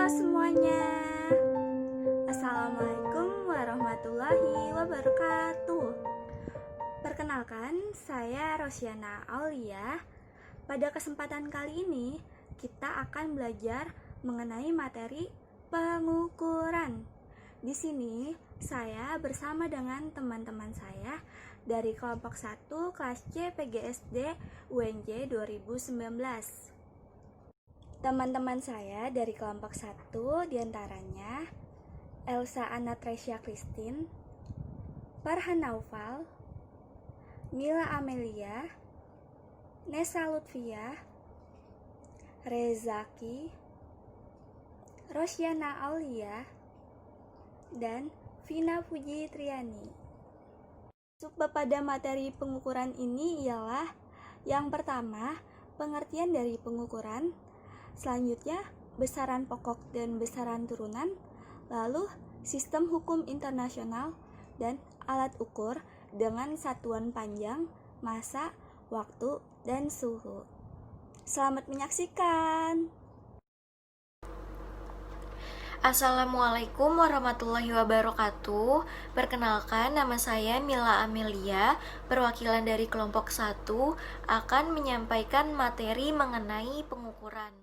Halo semuanya. Assalamualaikum warahmatullahi wabarakatuh. Perkenalkan, saya Rosyana Aulia. Pada kesempatan kali ini, kita akan belajar mengenai materi pengukuran. Di sini, saya bersama dengan teman-teman saya dari kelompok 1 kelas C PGSD UNJ 2019. Teman-teman saya dari kelompok 1 diantaranya Elsa Anatresia Christine, Farhan Naufal, Mila Amelia, Nesa Lutfia, Rezaki, Rosyana Aulia, dan Vina Puji Triani. Masuk pada materi pengukuran ini ialah yang pertama, pengertian dari pengukuran. Selanjutnya, besaran pokok dan besaran turunan, lalu sistem hukum internasional dan alat ukur dengan satuan panjang, masa, waktu, dan suhu. Selamat menyaksikan. Assalamualaikum warahmatullahi wabarakatuh. Perkenalkan, nama saya Mila Amelia, perwakilan dari kelompok 1 akan menyampaikan materi mengenai pengukuran.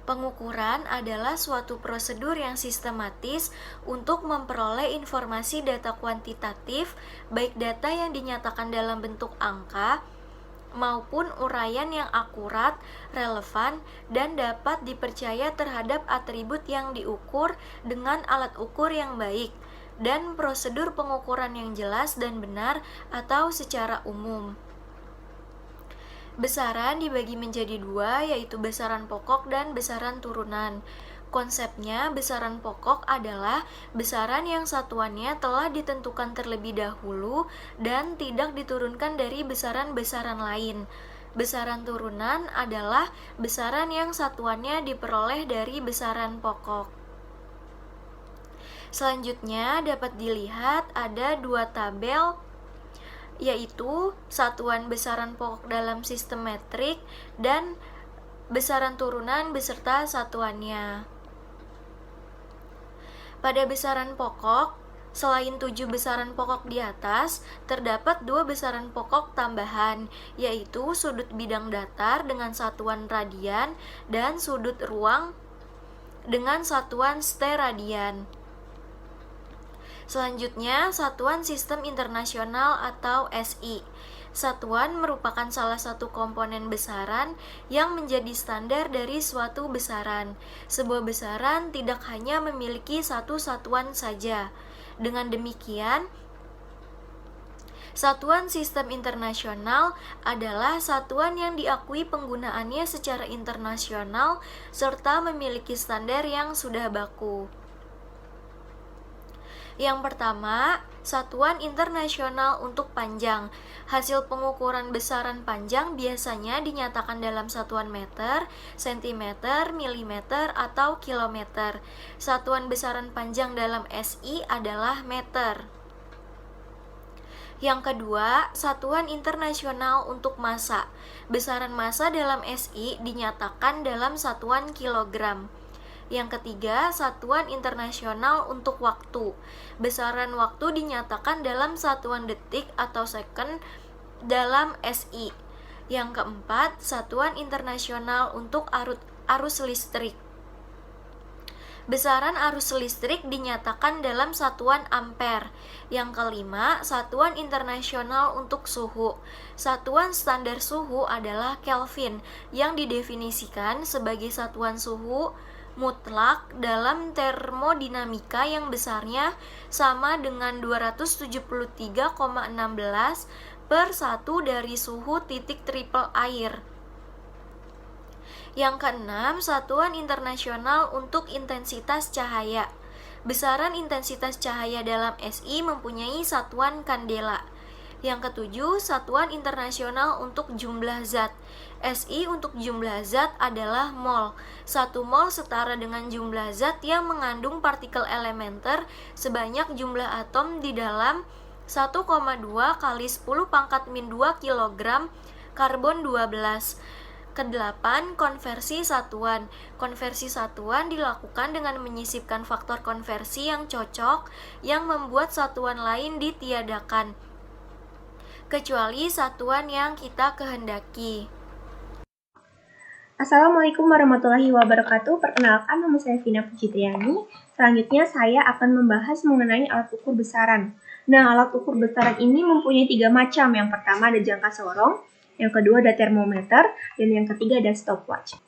Pengukuran adalah suatu prosedur yang sistematis untuk memperoleh informasi data kuantitatif, baik data yang dinyatakan dalam bentuk angka maupun uraian yang akurat, relevan, dan dapat dipercaya terhadap atribut yang diukur dengan alat ukur yang baik, dan prosedur pengukuran yang jelas dan benar atau secara umum. Besaran dibagi menjadi dua, yaitu besaran pokok dan besaran turunan. Konsepnya, besaran pokok adalah besaran yang satuannya telah ditentukan terlebih dahulu dan tidak diturunkan dari besaran-besaran lain. Besaran turunan adalah besaran yang satuannya diperoleh dari besaran pokok. Selanjutnya dapat dilihat ada dua tabel, yaitu satuan besaran pokok dalam sistem metrik dan besaran turunan beserta satuannya. Pada besaran pokok, selain 7 besaran pokok di atas, terdapat 2 besaran pokok tambahan, yaitu sudut bidang datar dengan satuan radian dan sudut ruang dengan satuan steradian. Selanjutnya, Satuan Sistem Internasional atau SI. Satuan merupakan salah satu komponen besaran yang menjadi standar dari suatu besaran. Sebuah besaran tidak hanya memiliki satu satuan saja. Dengan demikian, Satuan Sistem Internasional adalah satuan yang diakui penggunaannya secara internasional serta memiliki standar yang sudah baku. Yang pertama, Satuan Internasional untuk Panjang. Hasil pengukuran besaran panjang biasanya dinyatakan dalam satuan meter, sentimeter, milimeter, atau kilometer. Satuan besaran panjang dalam SI adalah meter. Yang kedua, Satuan Internasional untuk Massa. Besaran massa dalam SI dinyatakan dalam satuan kilogram. Yang ketiga, Satuan Internasional untuk Waktu. Besaran waktu dinyatakan dalam satuan detik atau second dalam SI. Yang keempat, Satuan Internasional untuk Arus Listrik. Besaran arus listrik dinyatakan dalam satuan ampere. Yang kelima, Satuan Internasional untuk Suhu. Satuan standar suhu adalah Kelvin, yang didefinisikan sebagai satuan suhu mutlak dalam termodinamika yang besarnya sama dengan 273,16 per 1 dari suhu titik triple air. Yang keenam, Satuan Internasional untuk Intensitas Cahaya. Besaran intensitas cahaya dalam SI mempunyai satuan kandela. Yang ketujuh, Satuan Internasional untuk Jumlah Zat. SI untuk jumlah zat adalah mol. 1 mol setara dengan jumlah zat yang mengandung partikel elementer sebanyak jumlah atom di dalam 1,2 kali 10⁻² kg karbon 12. Kedelapan, konversi satuan. Konversi satuan dilakukan dengan menyisipkan faktor konversi yang cocok yang membuat satuan lain ditiadakan, kecuali satuan yang kita kehendaki. Assalamualaikum warahmatullahi wabarakatuh. Perkenalkan, nama saya Vina Pujitriani. Selanjutnya saya akan membahas mengenai alat ukur besaran. Nah, alat ukur besaran ini mempunyai 3 macam. Yang pertama ada jangka sorong, yang kedua ada termometer, dan yang ketiga ada stopwatch.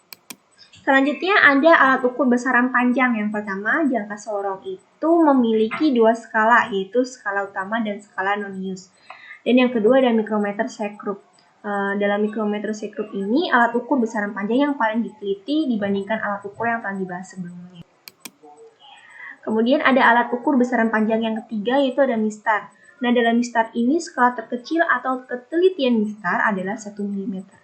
Selanjutnya ada alat ukur besaran panjang. Yang pertama, jangka sorong itu memiliki 2 skala, yaitu skala utama dan skala non-use. Dan yang kedua ada mikrometer sekrup. Dalam mikrometer sekrup ini, alat ukur besaran panjang yang paling diteliti dibandingkan alat ukur yang telah dibahas sebelumnya. Kemudian ada alat ukur besaran panjang yang ketiga, yaitu ada mistar. Nah, dalam mistar ini skala terkecil atau ketelitian mistar adalah 1 mm.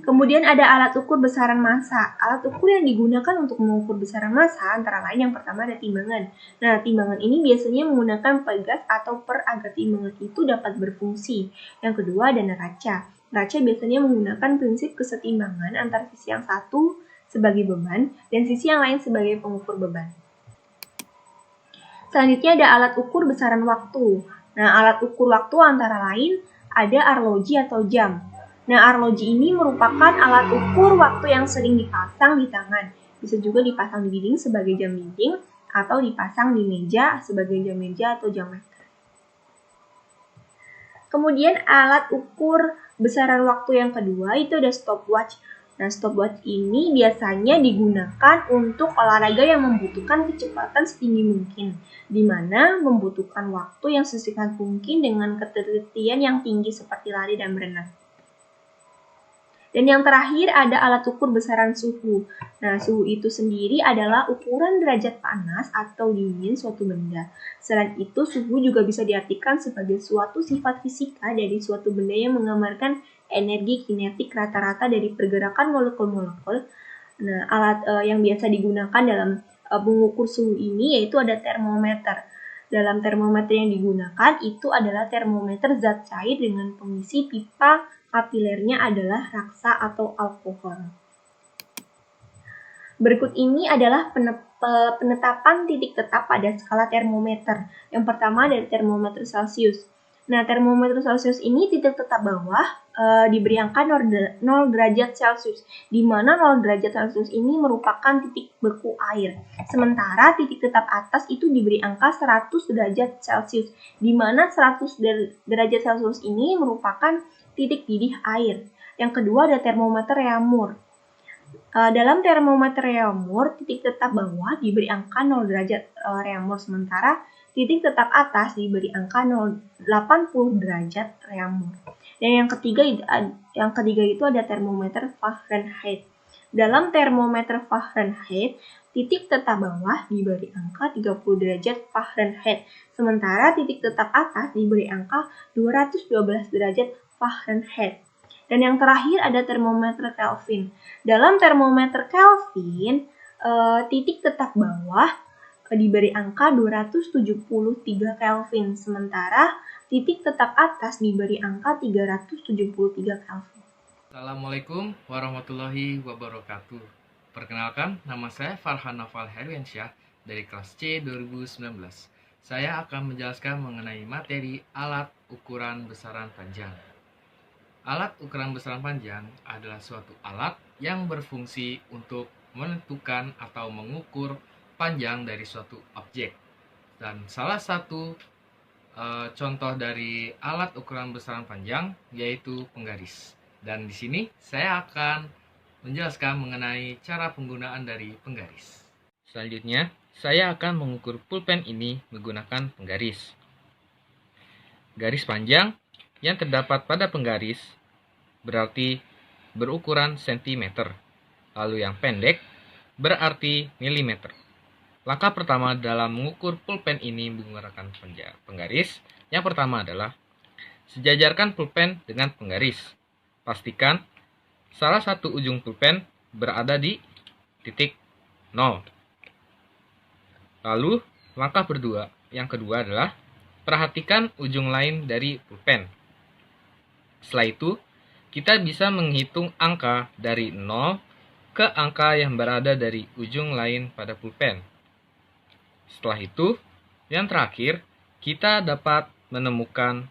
Kemudian ada alat ukur besaran massa. Alat ukur yang digunakan untuk mengukur besaran massa antara lain yang pertama ada timbangan. Nah, timbangan ini biasanya menggunakan pegas atau per agar timbangan itu dapat berfungsi. Yang kedua ada neraca. Neraca biasanya menggunakan prinsip kesetimbangan antara sisi yang satu sebagai beban dan sisi yang lain sebagai pengukur beban. Selanjutnya ada alat ukur besaran waktu. Nah, alat ukur waktu antara lain ada arloji atau jam. Nah, arloji ini merupakan alat ukur waktu yang sering dipasang di tangan. Bisa juga dipasang di dinding sebagai jam dinding atau dipasang di meja sebagai jam meja atau jam meter. Kemudian alat ukur besaran waktu yang kedua itu ada stopwatch. Nah, stopwatch ini biasanya digunakan untuk olahraga yang membutuhkan kecepatan setinggi mungkin, di mana membutuhkan waktu yang sesingkat mungkin dengan ketelitian yang tinggi seperti lari dan berenang. Dan yang terakhir ada alat ukur besaran suhu. Nah, suhu itu sendiri adalah ukuran derajat panas atau dingin suatu benda. Selain itu, suhu juga bisa diartikan sebagai suatu sifat fisika dari suatu benda yang menggambarkan energi kinetik rata-rata dari pergerakan molekul-molekul. Nah, alat yang biasa digunakan dalam mengukur suhu ini yaitu ada termometer. Dalam termometer yang digunakan itu adalah termometer zat cair dengan pengisi pipa kapilernya adalah raksa atau alkohol. Berikut ini adalah penetapan titik tetap pada skala termometer. Yang pertama dari termometer Celcius. Nah, termometer Celcius ini titik tetap bawah diberi angka 0 derajat Celcius, di mana 0 derajat Celcius ini merupakan titik beku air. Sementara titik tetap atas itu diberi angka 100 derajat Celcius, di mana 100 derajat Celcius ini merupakan titik didih air. Yang kedua ada termometer Reaumur. Dalam termometer Reaumur, titik tetap bawah diberi angka 0 derajat Reaumur, sementara titik tetap atas diberi angka 80 derajat Reaumur. Dan yang ketiga itu ada termometer Fahrenheit. Dalam termometer Fahrenheit, titik tetap bawah diberi angka 30 derajat Fahrenheit, sementara titik tetap atas diberi angka 212 derajat Fahrenheit. Dan yang terakhir ada termometer Kelvin. Dalam termometer Kelvin, titik tetap bawah diberi angka 273 Kelvin, sementara titik tetap atas diberi angka 373 Kelvin. Assalamualaikum warahmatullahi wabarakatuh. Perkenalkan, nama saya Farhan Naufal Herwiansyah dari kelas C 2019. Saya akan menjelaskan mengenai materi alat ukuran besaran panjang. Alat ukuran besaran panjang adalah suatu alat yang berfungsi untuk menentukan atau mengukur panjang dari suatu objek. Dan salah satu contoh dari alat ukuran besaran panjang yaitu penggaris. Dan di sini saya akan menjelaskan mengenai cara penggunaan dari penggaris. Selanjutnya, saya akan mengukur pulpen ini menggunakan penggaris. Garis panjang yang terdapat pada penggaris berarti berukuran cm, lalu yang pendek berarti mm. Langkah pertama dalam mengukur pulpen ini menggunakan penggaris, yang pertama adalah sejajarkan pulpen dengan penggaris. Pastikan salah satu ujung pulpen berada di titik 0. Lalu, langkah yang kedua adalah perhatikan ujung lain dari pulpen. Setelah itu, kita bisa menghitung angka dari 0 ke angka yang berada dari ujung lain pada pulpen. Setelah itu, yang terakhir, kita dapat menemukan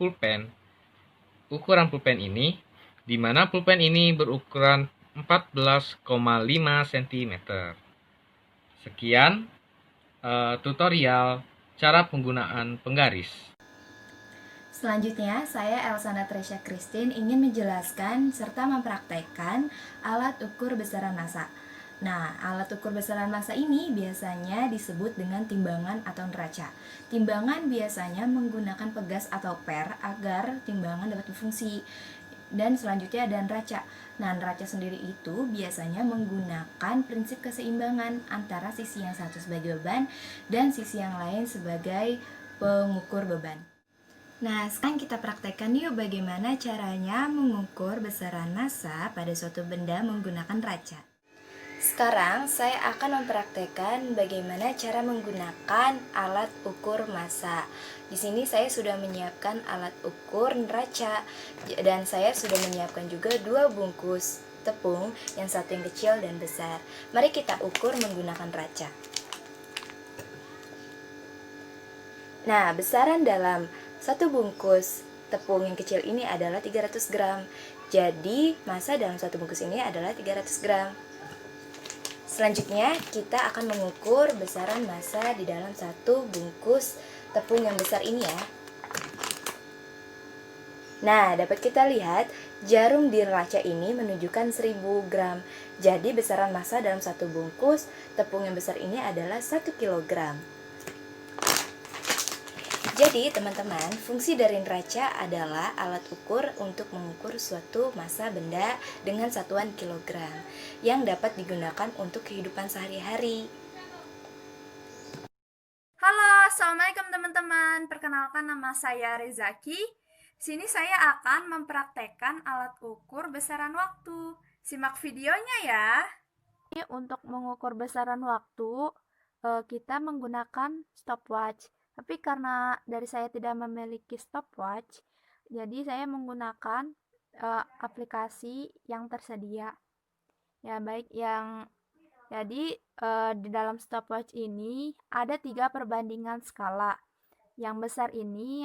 ukuran pulpen ini, di mana pulpen ini berukuran 14,5 cm. Sekian tutorial cara penggunaan penggaris. Selanjutnya, saya Elsana Tresya Christine ingin menjelaskan serta mempraktekkan alat ukur besaran massa. Nah, alat ukur besaran massa ini biasanya disebut dengan timbangan atau neraca. Timbangan biasanya menggunakan pegas atau per agar timbangan dapat berfungsi. Dan selanjutnya ada neraca. Nah, neraca sendiri itu biasanya menggunakan prinsip keseimbangan antara sisi yang satu sebagai beban dan sisi yang lain sebagai pengukur beban. Nah, sekarang kita praktekkan yuk bagaimana caranya mengukur besaran massa pada suatu benda menggunakan neraca. Sekarang saya akan mempraktekkan bagaimana cara menggunakan alat ukur massa. Di sini saya sudah menyiapkan alat ukur neraca dan saya sudah menyiapkan juga 2 bungkus tepung, yang satu yang kecil dan besar. Mari kita ukur menggunakan neraca. Nah, besaran dalam 1 bungkus tepung yang kecil ini adalah 300 gram. Jadi, massa dalam 1 bungkus ini adalah 300 gram. Selanjutnya, kita akan mengukur besaran massa di dalam 1 bungkus tepung yang besar ini ya. Nah, dapat kita lihat jarum di neraca ini menunjukkan 1000 gram. Jadi, besaran massa dalam 1 bungkus tepung yang besar ini adalah 1 kilogram. Jadi, teman-teman, fungsi dari neraca adalah alat ukur untuk mengukur suatu massa benda dengan satuan kilogram yang dapat digunakan untuk kehidupan sehari-hari. Halo, Assalamualaikum teman-teman. Perkenalkan, nama saya Rezaki. Sini saya akan mempraktekkan alat ukur besaran waktu. Simak videonya ya. Untuk mengukur besaran waktu, kita menggunakan stopwatch. Tapi karena dari saya tidak memiliki stopwatch, jadi saya menggunakan aplikasi yang tersedia. Ya, baik yang jadi di dalam stopwatch ini ada 3 perbandingan skala. Yang besar ini,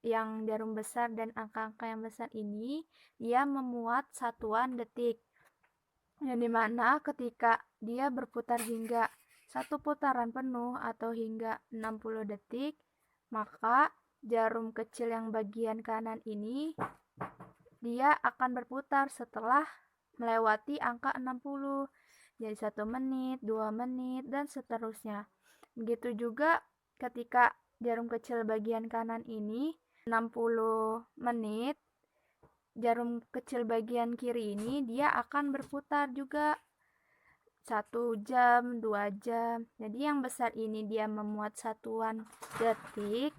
yang jarum besar dan angka-angka yang besar ini, dia memuat satuan detik. Yang dimana ketika dia berputar hingga 1 putaran penuh atau hingga 60 detik, maka jarum kecil yang bagian kanan ini dia akan berputar setelah melewati angka 60. Jadi 1 menit, 2 menit, dan seterusnya. Begitu juga ketika jarum kecil bagian kanan ini 60 menit, jarum kecil bagian kiri ini dia akan berputar juga 1 jam, 2 jam. Jadi yang besar ini dia memuat satuan detik,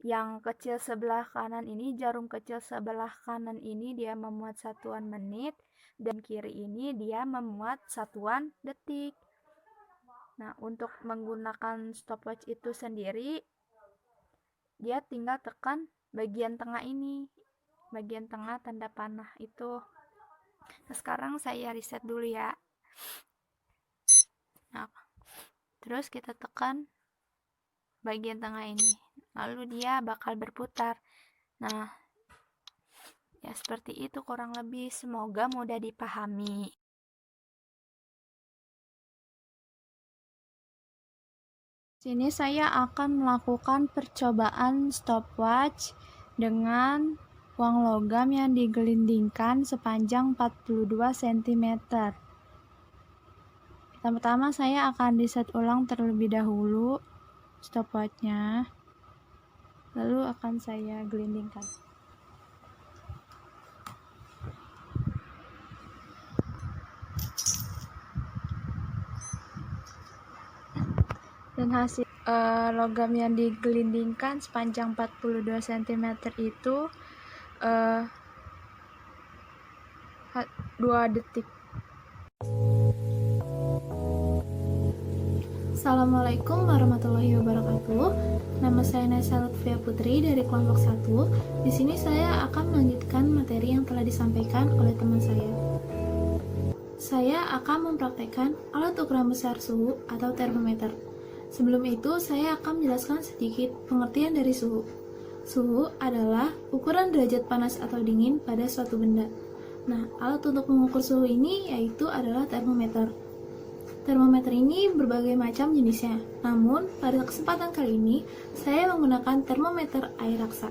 yang kecil sebelah kanan ini, jarum kecil sebelah kanan ini dia memuat satuan menit, dan kiri ini dia memuat satuan detik. Nah, untuk menggunakan stopwatch itu sendiri, dia tinggal tekan bagian tengah ini, bagian tengah tanda panah itu. Nah, sekarang saya reset dulu ya. Nah, terus kita tekan bagian tengah ini, lalu dia bakal berputar. Nah, ya seperti itu kurang lebih. Semoga mudah dipahami. Sini saya akan melakukan percobaan stopwatch dengan uang logam yang digelindingkan sepanjang 42 cm. Pertama saya akan reset ulang terlebih dahulu stopwatchnya, lalu akan saya gelindingkan. Dan hasil logam yang digelindingkan sepanjang 42 cm itu 2 detik. Assalamualaikum warahmatullahi wabarakatuh. Nama saya Nesa Lutfia Putri dari kelompok 1. Di sini saya akan melanjutkan materi yang telah disampaikan oleh teman saya. Saya akan mempraktekkan alat ukuran besar suhu atau termometer. Sebelum itu, saya akan menjelaskan sedikit pengertian dari suhu. Suhu adalah ukuran derajat panas atau dingin pada suatu benda. Nah, alat untuk mengukur suhu ini yaitu adalah termometer. Termometer ini berbagai macam jenisnya, namun pada kesempatan kali ini saya menggunakan termometer air raksa.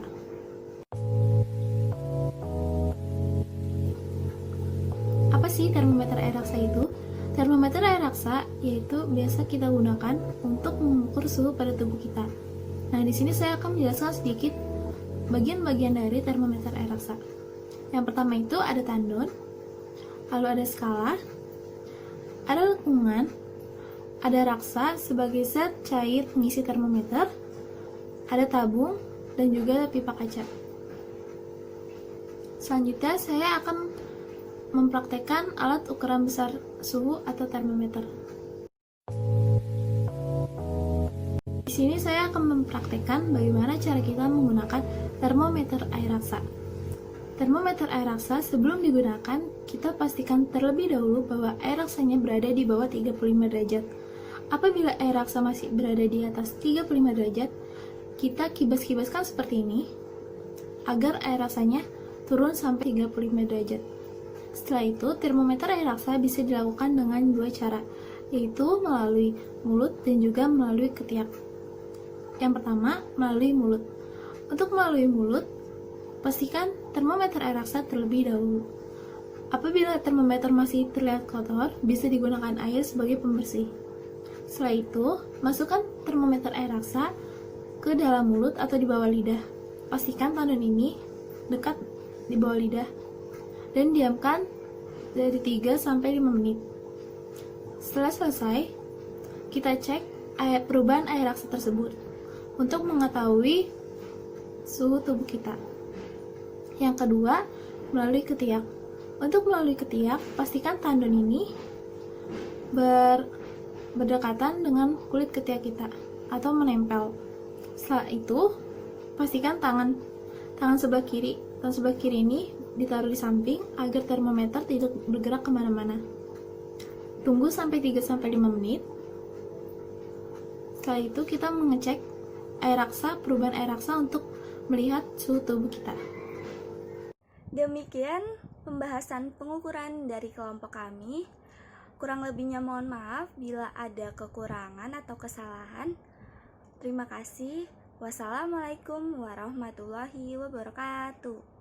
Apa sih termometer air raksa itu? Termometer air raksa yaitu biasa kita gunakan untuk mengukur suhu pada tubuh kita. Nah, di sini saya akan menjelaskan sedikit bagian-bagian dari termometer air raksa. Yang pertama itu ada tandon, lalu ada skala, ada lekungan, ada raksa sebagai zat cair pengisi termometer, ada tabung, dan juga pipa kaca. Selanjutnya saya akan mempraktekkan alat ukuran besar suhu atau termometer. Di sini saya akan mempraktekkan bagaimana cara kita menggunakan termometer air raksa. Termometer air raksa sebelum digunakan, kita pastikan terlebih dahulu bahwa air raksanya berada di bawah 35 derajat. Apabila air raksa masih berada di atas 35 derajat, kita kibas-kibaskan seperti ini, agar air raksanya turun sampai 35 derajat. Setelah itu, termometer air raksa bisa dilakukan dengan dua cara, yaitu melalui mulut dan juga melalui ketiak. Yang pertama, melalui mulut. Untuk melalui mulut, pastikan termometer air raksa terlebih dahulu. Apabila termometer masih terlihat kotor, bisa digunakan air sebagai pembersih. Setelah itu, masukkan termometer air raksa ke dalam mulut atau di bawah lidah. Pastikan tandon ini dekat di bawah lidah dan diamkan dari 3-5 menit. Setelah selesai, kita cek perubahan air raksa tersebut untuk mengetahui suhu tubuh kita. Yang kedua, melalui ketiak. Untuk melalui ketiak, pastikan tandon ini berdekatan dengan kulit ketiak kita atau menempel. Setelah itu, pastikan tangan sebelah kiri ini ditaruh di samping agar termometer tidak bergerak kemana-mana. Tunggu sampai 3-5 menit. Setelah itu kita mengecek perubahan air raksa untuk melihat suhu tubuh kita. Demikian pembahasan pengukuran dari kelompok kami. Kurang lebihnya mohon maaf bila ada kekurangan atau kesalahan. Terima kasih. Wassalamualaikum warahmatullahi wabarakatuh.